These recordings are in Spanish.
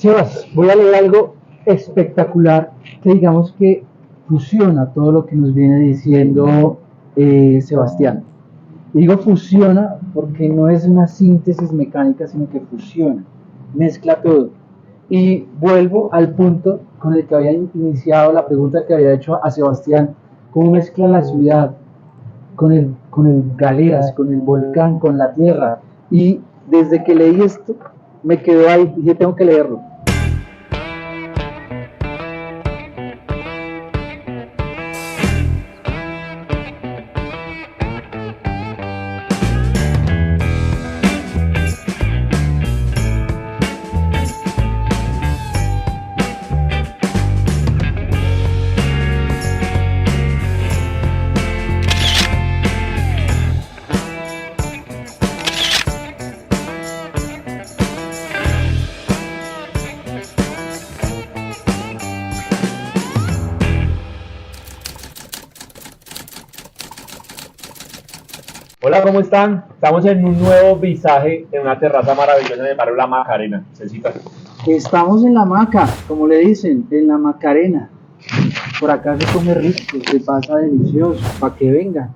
Sebas, voy a leer algo espectacular que digamos que fusiona todo lo que nos viene diciendo Sebastián. Y digo fusiona porque no es una síntesis mecánica, sino que fusiona, mezcla todo. Y vuelvo al punto con el que había iniciado la pregunta que había hecho a Sebastián, cómo mezcla la ciudad con el Galeras, con el volcán, con la tierra. Y desde que leí esto, me quedó ahí, dije, tengo que leerlo. Hola, ¿cómo están? Estamos en un nuevo visaje en una terraza maravillosa en el barrio La Macarena. Cecita. Estamos en la Maca, como le dicen, en la Macarena. Por acá se come rico, se pasa delicioso, para que vengan.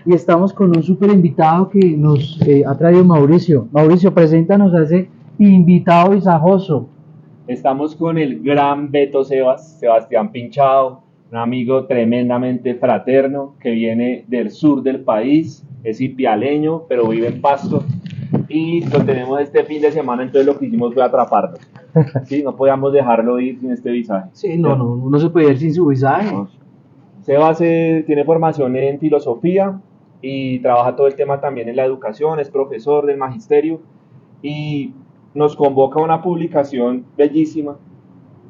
Y estamos con un súper invitado que nos ha traído Mauricio. Mauricio, preséntanos a ese invitado visajoso. Estamos con el gran Beto Sebastián Pinchado, un amigo tremendamente fraterno que viene del sur del país, es ipialeño, pero vive en Pasto. Y lo tenemos este fin de semana, entonces lo que hicimos fue atraparlo. Sí, no podíamos dejarlo ir sin este visaje. Sí, no se puede ir sin su visaje. No. Sebas tiene formación en filosofía y trabaja todo el tema también en la educación, es profesor del magisterio y nos convoca a una publicación bellísima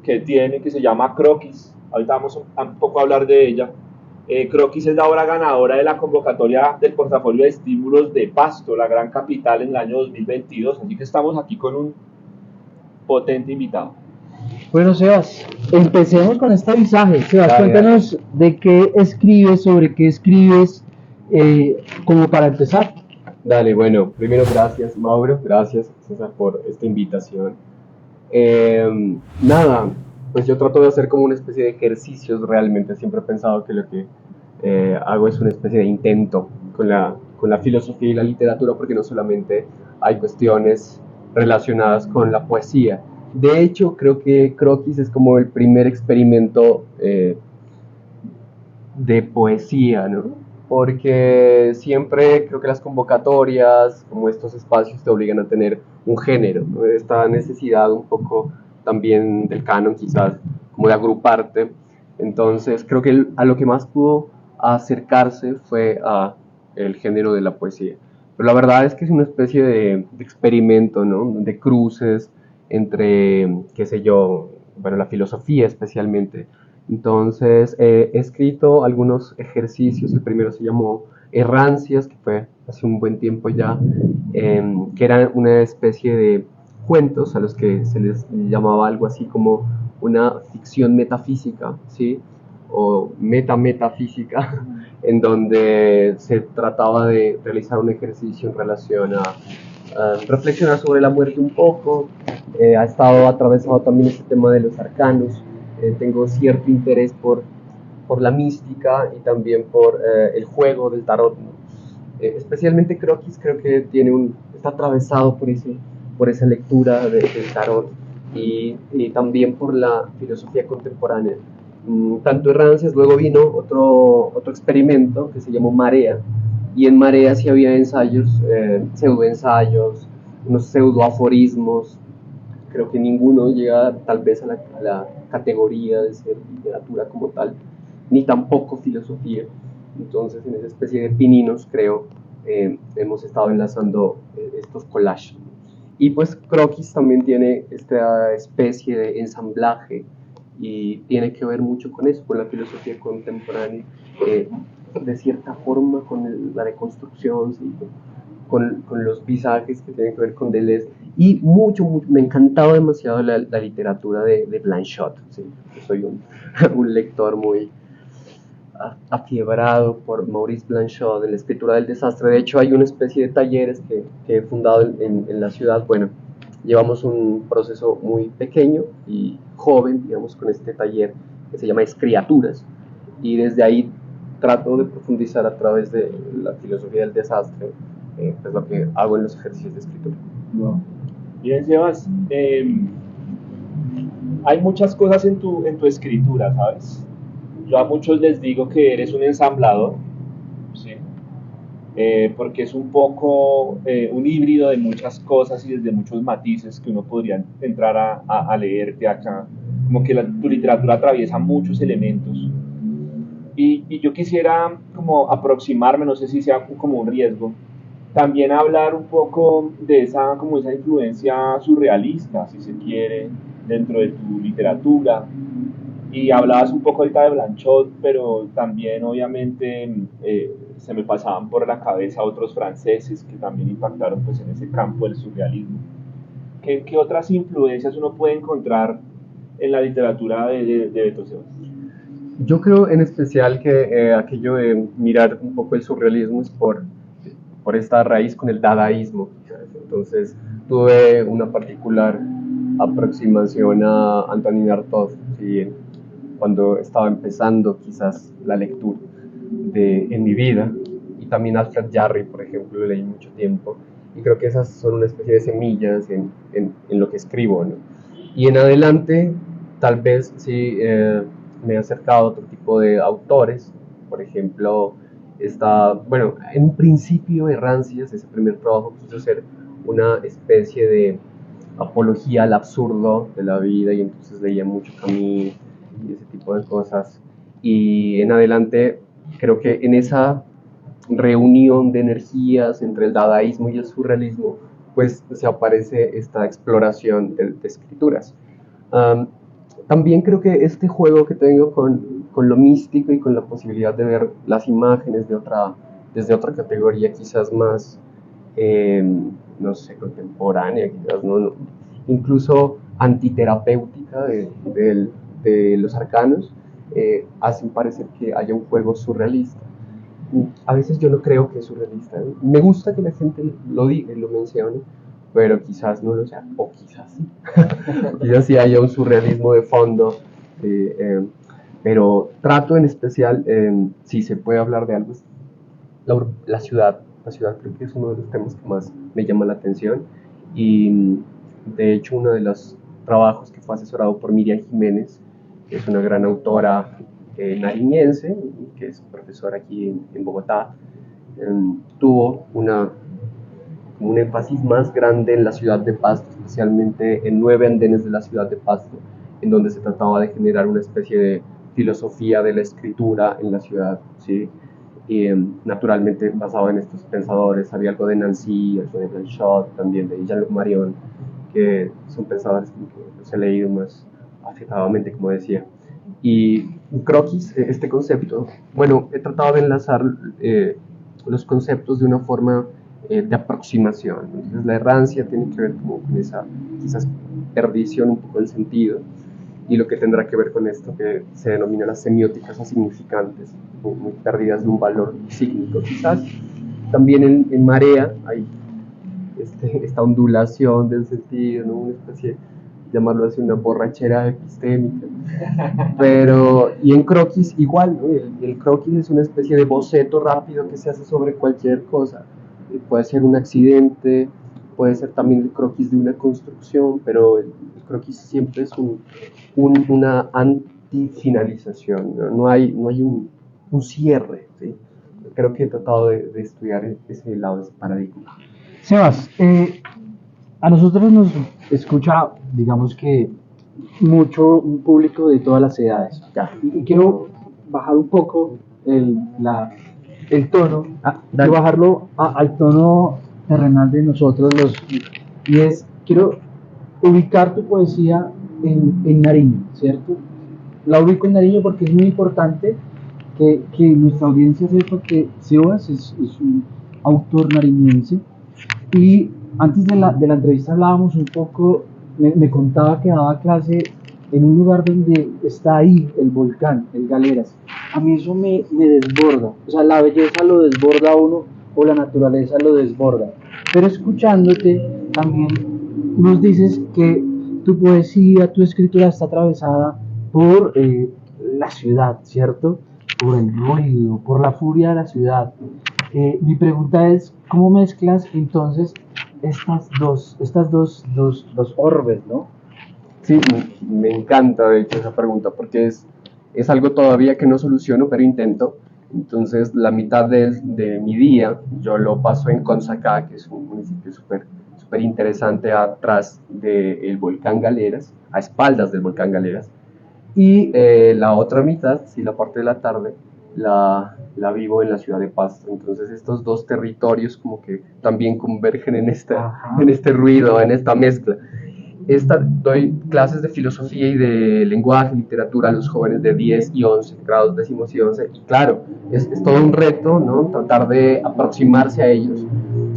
que tiene, que se llama Croquis. Ahorita vamos un poco a hablar de ella. Croquis es la obra ganadora de la convocatoria del portafolio de estímulos de Pasto, la gran capital, en el año 2022. Así que estamos aquí con un potente invitado. Bueno, Sebas, empecemos con este visaje. Sebas, Dale, cuéntanos de qué escribes, sobre qué escribes, como para empezar. Dale, bueno, primero gracias Mauro, gracias César por esta invitación. Nada, pues yo trato de hacer como una especie de ejercicios realmente, siempre he pensado que lo que hago es una especie de intento con la filosofía y la literatura, porque no solamente hay cuestiones relacionadas con la poesía. De hecho, creo que Croquis es como el primer experimento de poesía, ¿no? Porque siempre creo que las convocatorias, como estos espacios, te obligan a tener un género, ¿no? Esta necesidad un poco también del canon, quizás, como de agruparte. Entonces, creo que a lo que más pudo acercarse fue a el género de la poesía. Pero la verdad es que es una especie de experimento, ¿no? De cruces entre, qué sé yo, bueno, la filosofía especialmente. Entonces, he escrito algunos ejercicios. El primero se llamó Errancias, que fue hace un buen tiempo ya, que eran una especie de cuentos a los que se les llamaba algo así como una ficción metafísica, ¿sí? O metametafísica, en donde se trataba de realizar un ejercicio en relación a reflexionar sobre la muerte un poco. Ha estado atravesado también este tema de los arcanos. Tengo cierto interés por la mística y también por el juego del tarot, ¿no? Especialmente Croquis creo que está atravesado por esa lectura del tarot y también por la filosofía contemporánea. Tanto Errancias, luego vino otro experimento que se llamó Marea, y en Marea sí había ensayos, pseudoensayos, unos pseudoaforismos. Creo que ninguno llega tal vez a la categoría de ser literatura como tal, ni tampoco filosofía. Entonces, en esa especie de pininos, creo, hemos estado enlazando estos collages. Y pues Croquis también tiene esta especie de ensamblaje y tiene que ver mucho con eso, con la filosofía contemporánea, de cierta forma con la deconstrucción, ¿sí? Con los visajes que tienen que ver con Deleuze, y me encantaba demasiado la literatura de Blanchot, ¿sí? Yo soy un lector muy afiebrado por Maurice Blanchot, de la escritura del desastre. De hecho, hay una especie de talleres que he fundado en la ciudad, bueno, llevamos un proceso muy pequeño y joven, digamos, con este taller que se llama Escriaturas, y desde ahí trato de profundizar a través de la filosofía del desastre, pues lo que hago en los ejercicios de escritura. Wow. Bien, Sebas, hay muchas cosas en tu escritura, ¿sabes? Yo a muchos les digo que eres un ensamblador, ¿sí? Porque es un poco un híbrido de muchas cosas y desde muchos matices que uno podría entrar a leerte acá. Como que tu literatura atraviesa muchos elementos. Y yo quisiera como aproximarme, no sé si sea como un riesgo, también hablar un poco de como esa influencia surrealista, si se quiere, dentro de tu literatura. Y hablabas un poco ahorita de Blanchot, pero también obviamente se me pasaban por la cabeza otros franceses que también impactaron pues, en ese campo del surrealismo. ¿Qué otras influencias uno puede encontrar en la literatura de Beto Sebas? Yo creo en especial que aquello de mirar un poco el surrealismo es por esta raíz con el dadaísmo. Entonces tuve una particular aproximación a Antonin Artaud, ¿sí? Cuando estaba empezando quizás la lectura en mi vida, y también Alfred Jarry, por ejemplo, lo leí mucho tiempo, y creo que esas son una especie de semillas en lo que escribo, ¿no? Y en adelante, tal vez sí me he acercado a otro tipo de autores, por ejemplo, bueno, en un principio Errancias, ese primer trabajo, quiso ser una especie de apología al absurdo de la vida, y entonces leía mucho Camus y ese tipo de cosas. Y en adelante, creo que en esa reunión de energías entre el dadaísmo y el surrealismo, pues se aparece esta exploración de escrituras. También creo que este juego que tengo con lo místico y con la posibilidad de ver las imágenes desde otra categoría quizás más, no sé, contemporánea, quizás, ¿no? Incluso antiterapéutica de los arcanos, hacen parecer que haya un juego surrealista. A veces yo no creo que es surrealista, ¿no? Me gusta que la gente lo diga y lo mencione, pero quizás no lo sea, o quizás sí. Quizás sí haya un surrealismo de fondo, pero trato en especial, si se puede hablar de algo, la ciudad. La ciudad creo que es uno de los temas que más me llama la atención, y de hecho uno de los trabajos que fue asesorado por Miriam Jiménez, que es una gran autora nariñense, que es profesora aquí en Bogotá, tuvo un énfasis más grande en la ciudad de Pasto, especialmente en 9 andenes de la ciudad de Pasto, en donde se trataba de generar una especie de filosofía de la escritura en la ciudad, ¿sí? Y naturalmente basado en estos pensadores. Había algo de Nancy, algo de Blanchot, también de Jean-Luc Marion, que son pensadores que los he leído más afectadamente, como decía. Y croquis, este concepto, bueno, he tratado de enlazar los conceptos de una forma de aproximación. Entonces la errancia tiene que ver como con esa quizás perdición un poco del sentido, y lo que tendrá que ver con esto que se denomina las semióticas asignificantes, muy perdidas de un valor sígnico. Quizás también en Marea hay esta ondulación del sentido, ¿no? Una especie, llamarlo así, una borrachera epistémica. Pero, y en croquis igual, ¿no? El croquis es una especie de boceto rápido que se hace sobre cualquier cosa. Puede ser un accidente, puede ser también el croquis de una construcción, pero el croquis siempre es una antifinalización, ¿no? No hay un cierre, ¿sí? Creo que he tratado de estudiar ese lado, ese paradigma. Sebas, a nosotros nos escucha, digamos que, mucho un público de todas las edades. Y quiero bajar un poco el tono, quiero bajarlo al tono terrenal de nosotros, quiero ubicar tu poesía en Nariño, ¿cierto? La ubico en Nariño porque es muy importante que nuestra audiencia sepa que Sebas es un autor nariñense. Y antes de la entrevista hablábamos un poco, me contaba que daba clase en un lugar donde está ahí el volcán, el Galeras. A mí eso me desborda, o sea, la belleza lo desborda a uno o la naturaleza lo desborda. Pero escuchándote también nos dices que tu poesía, tu escritura está atravesada por la ciudad, ¿cierto? Por el ruido, por la furia de la ciudad. Mi pregunta es, ¿cómo mezclas entonces estas dos orbes, ¿no? Sí, me encanta de hecho esa pregunta porque es algo todavía que no soluciono, pero intento. Entonces, la mitad de mi día yo lo paso en Consacá, que es un municipio súper interesante atrás del volcán Galeras, a espaldas del volcán Galeras. Y la otra mitad, sí, la parte de la tarde, la vivo en la ciudad de Pasto. Entonces, estos dos territorios como que también convergen en este ruido, en esta mezcla. Doy clases de filosofía y de lenguaje, literatura a los jóvenes de 10 y 11 grados décimos y 11, y claro, es todo un reto, ¿no? Tratar de aproximarse a ellos,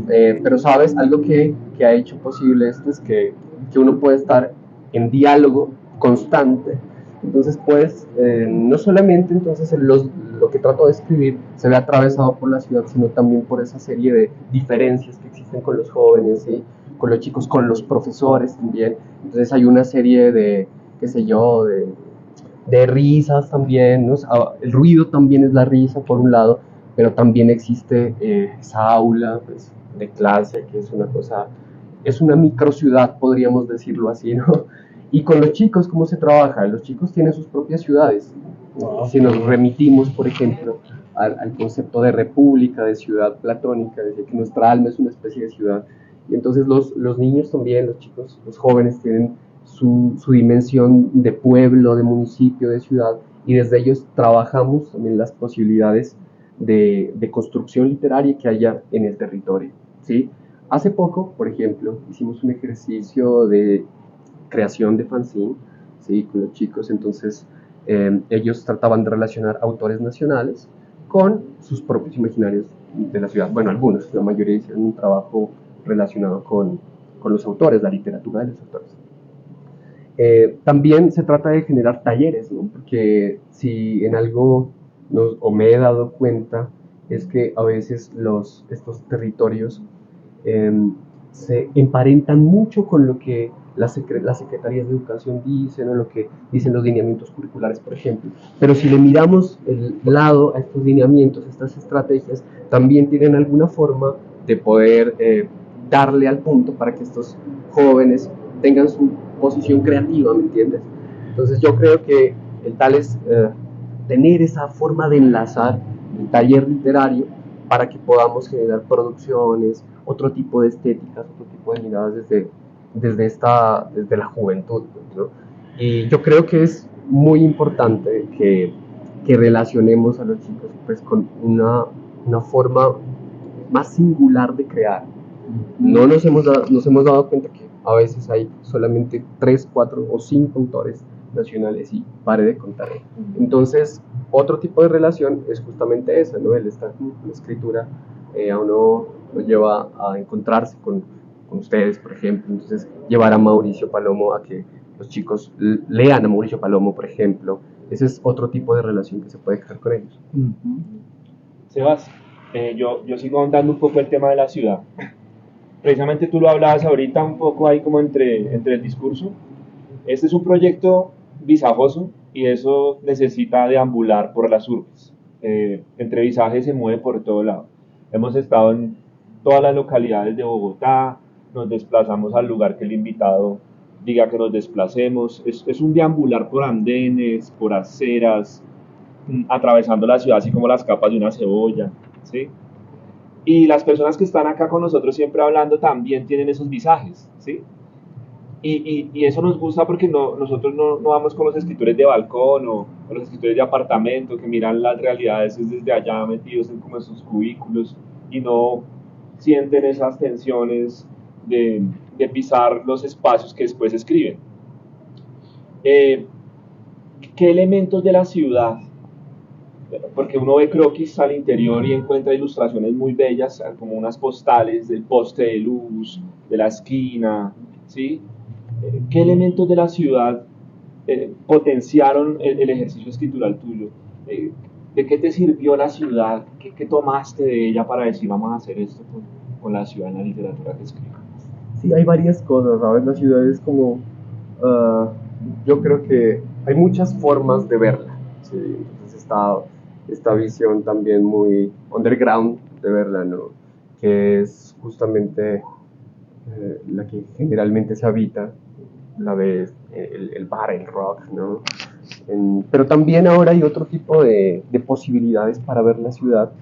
pero sabes, algo que ha hecho posible esto es que uno puede estar en diálogo constante. Entonces, pues, no solamente entonces lo que trato de escribir se ve atravesado por la ciudad, sino también por esa serie de diferencias que existen con los jóvenes, ¿sí? Con los chicos, con los profesores también. Entonces hay una serie de, qué sé yo, de risas también, ¿no? O sea, el ruido también es la risa por un lado, pero también existe esa aula pues, de clase, que es una cosa, es una microciudad, podríamos decirlo así, ¿no? Y con los chicos, ¿cómo se trabaja? Los chicos tienen sus propias ciudades. Si nos remitimos, por ejemplo, al concepto de república, de ciudad platónica, es decir, que nuestra alma es una especie de ciudad. Y entonces los niños también, los chicos, los jóvenes tienen su dimensión de pueblo, de municipio, de ciudad, y desde ellos trabajamos también las posibilidades de construcción literaria que haya en el territorio, ¿sí? Hace poco, por ejemplo, hicimos un ejercicio de creación de fanzine, ¿sí? Con los chicos, entonces ellos trataban de relacionar autores nacionales con sus propios imaginarios de la ciudad. Bueno, algunos, la mayoría hicieron un trabajo relacionado con los autores, la literatura de los autores. También se trata de generar talleres, ¿no? Porque si en algo o me he dado cuenta es que a veces estos territorios eh, se emparentan mucho con lo que las secretarías de educación dicen o lo que dicen los lineamientos curriculares, por ejemplo. Pero si le miramos el lado a estos lineamientos, estas estrategias, también tienen alguna forma de poder darle al punto para que estos jóvenes tengan su posición creativa, ¿me entiendes? Entonces yo creo que el tal es tener esa forma de enlazar el taller literario para que podamos generar producciones, otro tipo de estéticas, otro tipo de miradas desde la juventud, ¿no? Y yo creo que es muy importante que relacionemos a los chicos pues, con una forma más singular de crear. No nos hemos dado cuenta que a veces hay solamente 3, 4 o 5 autores nacionales y pare de contar. Entonces, otro tipo de relación es justamente esa, ¿no? El estar con la escritura a uno lo lleva a encontrarse con ustedes, por ejemplo. Entonces, llevar a Mauricio Palomo a que los chicos lean a Mauricio Palomo, por ejemplo. Ese es otro tipo de relación que se puede crear con ellos. Sebas, yo sigo ahondando un poco el tema de la ciudad. Precisamente tú lo hablabas ahorita un poco ahí como entre el discurso. Este es un proyecto visajoso y eso necesita deambular por las urbes. Entre visaje se mueve por todo lado. Hemos estado en todas las localidades de Bogotá, nos desplazamos al lugar que el invitado diga que nos desplacemos. Es un deambular por andenes, por aceras, atravesando la ciudad así como las capas de una cebolla, ¿sí? Y las personas que están acá con nosotros siempre hablando también tienen esos visajes, ¿sí? Y eso nos gusta porque nosotros no vamos con los escritores de balcón o los escritores de apartamento que miran las realidades desde allá metidos en como en sus cubículos y no sienten esas tensiones de pisar los espacios que después escriben. ¿Qué elementos de la ciudad? Porque uno ve croquis al interior y encuentra ilustraciones muy bellas, como unas postales del poste de luz, de la esquina, ¿sí? ¿Qué elementos de la ciudad potenciaron el ejercicio escritural tuyo? ¿De qué te sirvió la ciudad? ¿Qué tomaste de ella para decir vamos a hacer esto con la ciudad en la literatura que escribimos? Sí, hay varias cosas, ¿sabes? La ciudad es como, ah, yo creo que hay muchas formas de verla, ¿sí? Entonces esta visión también muy underground de verla, ¿no? Que es justamente la que generalmente se habita, la de el bar, el rock, ¿no? Pero también ahora hay otro tipo de posibilidades para ver la ciudad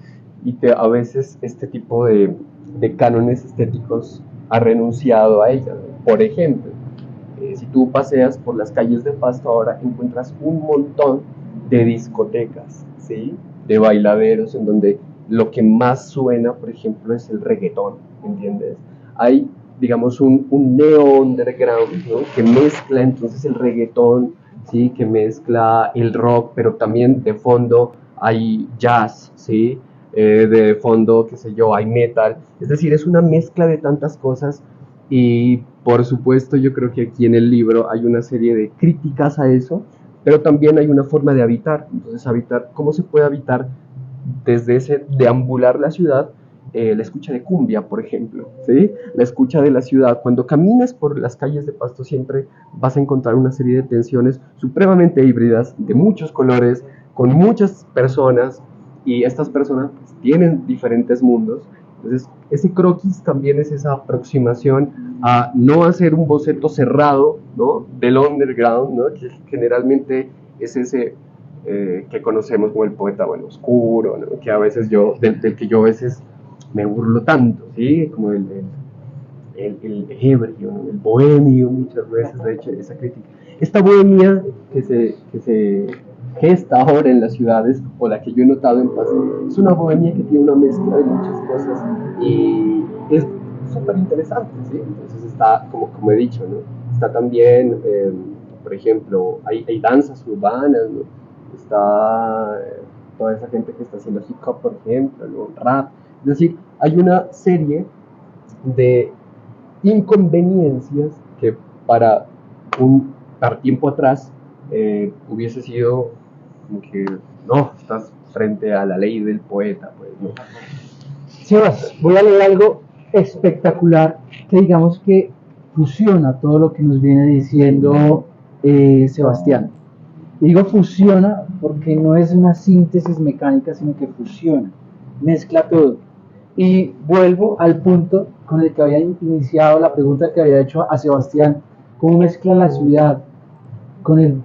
y que a veces este tipo de cánones estéticos ha renunciado a ella. Por ejemplo, si tú paseas por las calles de Pasto ahora encuentras un montón de discotecas, ¿sí? De bailaderos en donde lo que más suena, por ejemplo, es el reggaetón, ¿entiendes? Hay, digamos, un neo underground, ¿no? Que mezcla entonces el reggaetón, ¿sí? Que mezcla el rock, pero también de fondo hay jazz, ¿sí? De fondo, qué sé yo, hay metal. Es decir, es una mezcla de tantas cosas y por supuesto yo creo que aquí en el libro hay una serie de críticas a eso, pero también hay una forma de habitar. Entonces, habitar, ¿cómo se puede habitar desde ese deambular la ciudad? La escucha de cumbia, por ejemplo, ¿sí? La escucha de la ciudad. Cuando caminas por las calles de Pasto siempre vas a encontrar una serie de tensiones supremamente híbridas, de muchos colores, con muchas personas, y estas personas tienen diferentes mundos. Entonces, ese croquis también es esa aproximación a no hacer un boceto cerrado, ¿no? Del underground, ¿no? Que generalmente es ese que conocemos como el poeta, bueno, oscuro, ¿no? Que a veces del que yo a veces me burlo tanto, ¿sí? Como el ebrio, ¿no? El bohemio, muchas veces, de hecho, esa crítica. Esta bohemia que se gesta ahora en las ciudades, o la que yo he notado en Paz, es una bohemia que tiene una mezcla de muchas cosas y es súper interesante, ¿sí? Entonces está, como he dicho, ¿no? Está también, por ejemplo, hay danzas urbanas, ¿no? Está toda esa gente que está haciendo hip hop, por ejemplo, ¿no? Rap. Es decir, hay una serie de inconveniencias que para para tiempo atrás hubiese sido como que no, estás frente a la ley del poeta, pues no. Sebas, voy a leer algo espectacular que digamos que fusiona todo lo que nos viene diciendo Sebastián. Y digo fusiona porque no es una síntesis mecánica, sino que fusiona, mezcla todo. Y vuelvo al punto con el que había iniciado la pregunta que había hecho a Sebastián, cómo mezcla la ciudad con el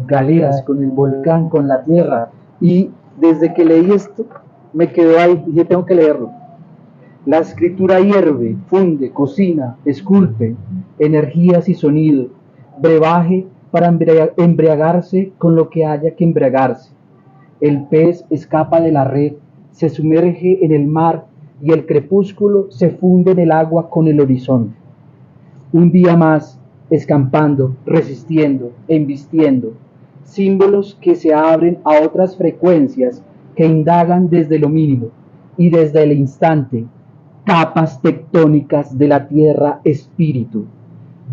Galeras, con el volcán, con la tierra. Y desde que leí esto, me quedó ahí, dije, tengo que leerlo. La escritura hierve, funde, cocina, esculpe, energías y sonido, brebaje para embriagarse con lo que haya que embriagarse. El pez escapa de la red, se sumerge en el mar y el crepúsculo se funde en el agua con el horizonte. Un día más, escampando, resistiendo, embistiendo, símbolos que se abren a otras frecuencias que indagan desde lo mínimo y desde el instante, capas tectónicas de la tierra espíritu.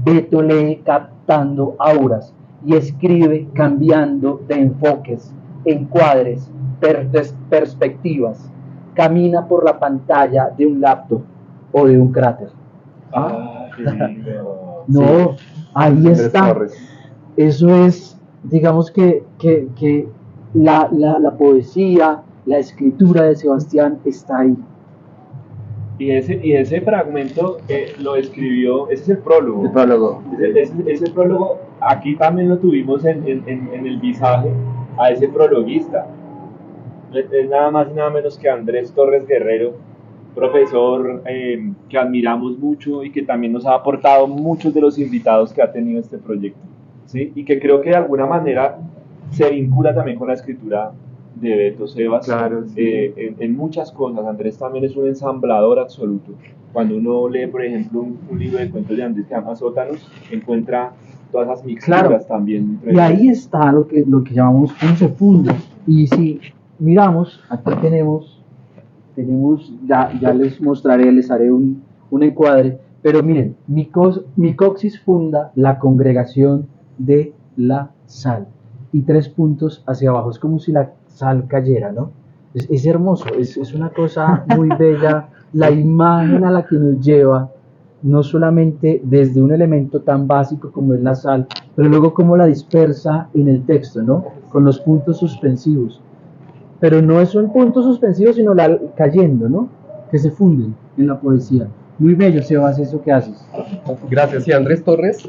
Beto lee captando auras y escribe cambiando de enfoques, encuadres, perspectivas. Camina por la pantalla de un laptop o de un cráter. Qué lindo. No, Sí. ahí Andrés está. Torres. Eso es, digamos que la poesía, la escritura de Sebastián está ahí. Y ese fragmento lo escribió, ese es el prólogo. El prólogo. Ese prólogo, aquí también lo tuvimos en el visaje a ese prologuista. Es nada más y nada menos que Andrés Torres Guerrero, profesor que admiramos mucho y que también nos ha aportado muchos de los invitados que ha tenido este proyecto, ¿sí? Y que creo que de alguna manera se vincula también con la escritura de Beto Sebas. Claro, sí. En muchas cosas. Andrés también es un ensamblador absoluto. Cuando uno lee, por ejemplo, un libro de cuentos de Andrés que se llama Sótanos, encuentra todas esas mixturas Claro. también. Y ahí está lo que llamamos cómo se funde. Y si miramos, aquí tenemos ya les mostraré, les haré un encuadre, pero miren, Micoxis funda la congregación de la sal, y 3 puntos hacia abajo, es como si la sal cayera, ¿no? Es hermoso, es una cosa muy bella, la imagen a la que nos lleva, no solamente desde un elemento tan básico como es la sal, pero luego cómo la dispersa en el texto, ¿no? Con los puntos suspensivos. Pero no es un punto suspensivo, sino la cayendo, ¿no? Que se funden en la poesía. Muy bello, Sebas, eso que haces. Gracias. Y Andrés Torres,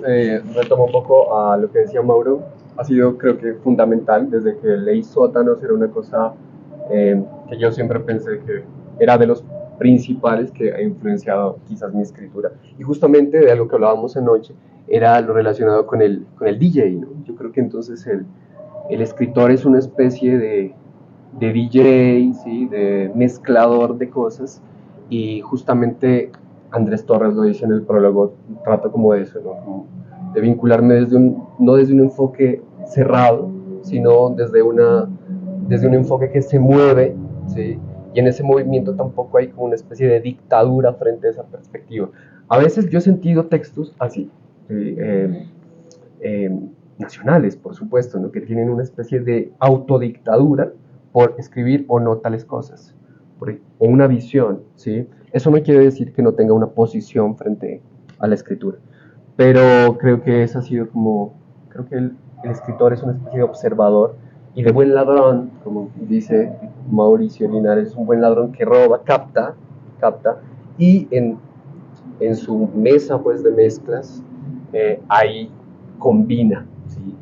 retomo un poco a lo que decía Mauro, ha sido creo que fundamental desde que leí Sótanos, era una cosa que yo siempre pensé que era de los principales que ha influenciado quizás mi escritura. Y justamente de algo que hablábamos anoche era lo relacionado con el DJ, ¿no? Yo creo que entonces el escritor es una especie de DJ, ¿sí? De mezclador de cosas, y justamente Andrés Torres lo dice en el prólogo, trato como de eso, ¿no? Como de vincularme no desde un enfoque cerrado, sino desde un enfoque que se mueve, ¿sí? Y en ese movimiento tampoco hay como una especie de dictadura frente a esa perspectiva. A veces yo he sentido textos así, nacionales, por supuesto, ¿no? Que tienen una especie de autodictadura por escribir o no tales cosas, o una visión, ¿sí? Eso no quiere decir que no tenga una posición frente a la escritura, pero creo que esa ha sido creo que el escritor es una especie de observador y de buen ladrón, como dice Mauricio Linares, un buen ladrón que roba, capta, y en su mesa pues de mezclas, ahí combina, ¿sí?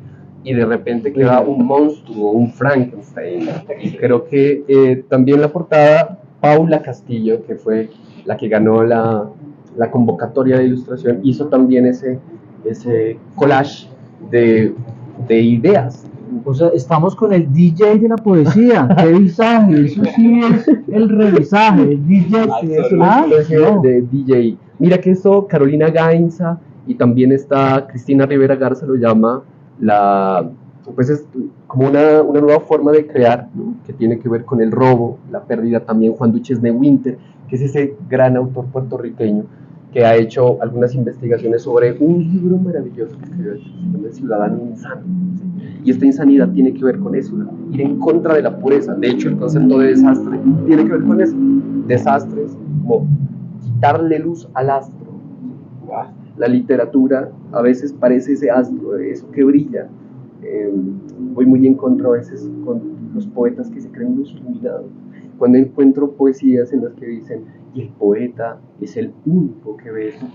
Y de repente queda un monstruo, un Frankenstein. Y creo que también la portada, Paula Castillo, que fue la que ganó la convocatoria de ilustración, hizo también ese collage de ideas. O sea, estamos con el DJ de la poesía. ¡Qué visaje! Eso sí es el revisaje. El DJ sí, es una especie de DJ. Mira que eso, Carolina Gainza y también está Cristina Rivera Garza lo llama pues es como una nueva forma de crear, ¿no? Que tiene que ver con el robo, la pérdida. También Juan Duchesne Winter, que es ese gran autor puertorriqueño que ha hecho algunas investigaciones sobre un libro maravilloso que escribió el ciudadano insano, ¿sí? Y esta insanidad tiene que ver con eso, ¿no? Ir en contra de la pureza. De hecho, el concepto de desastre tiene que ver con eso. Desastres, como quitarle luz al astro. La literatura a veces parece ese astro, eso que brilla. Voy muy en contra a veces con los poetas que se creen unos iluminados. Cuando encuentro poesías en las que dicen, y el poeta es el único que ve eso,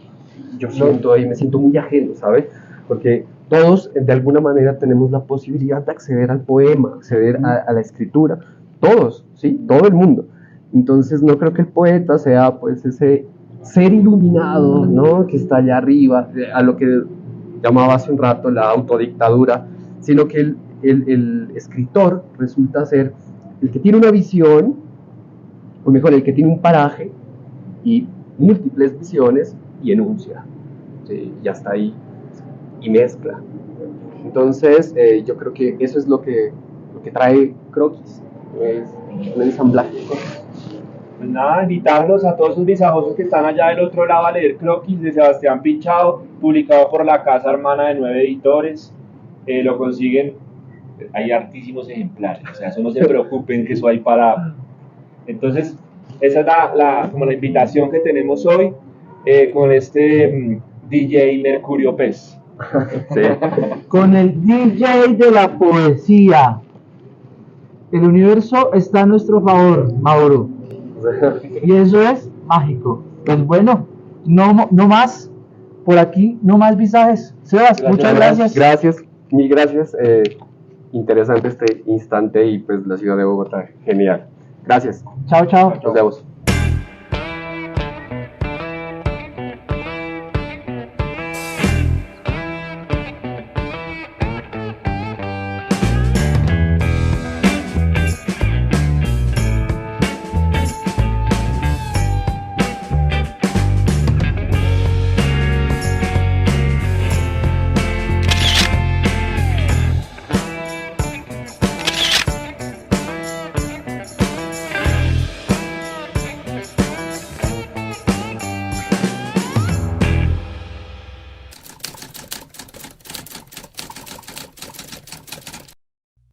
yo siento ahí, me siento muy ajeno, ¿sabes? Porque todos de alguna manera tenemos la posibilidad de acceder al poema, acceder a la escritura, todos, ¿sí? Todo el mundo. Entonces no creo que el poeta sea pues ese ser iluminado, ¿no? Que está allá arriba, a lo que llamaba hace un rato la autodictadura, sino que el escritor resulta ser el que tiene una visión, o mejor, el que tiene un paraje y múltiples visiones y enuncia, ¿sí? Y hasta ahí, y mezcla. Entonces, yo creo que eso es lo que trae Croquis, es un ensamblaje de cosas. Pues nada, invitarlos a todos esos visajosos que están allá del otro lado a leer Croquis de Sebastián Pichado, publicado por la casa hermana de 9 editores. Lo consiguen, hay hartísimos ejemplares, o sea, eso no se preocupen que eso hay para... Entonces, esa es como la invitación que tenemos hoy con este DJ Mercurio Pez. Sí. Con el DJ de la poesía. El universo está a nuestro favor, Mauro. Y eso es mágico. Pues bueno, no más por aquí, no más visajes. Sebas, muchas gracias. Gracias, mil gracias. Interesante este instante y pues la ciudad de Bogotá, genial. Gracias. Chao, chao. Nos vemos.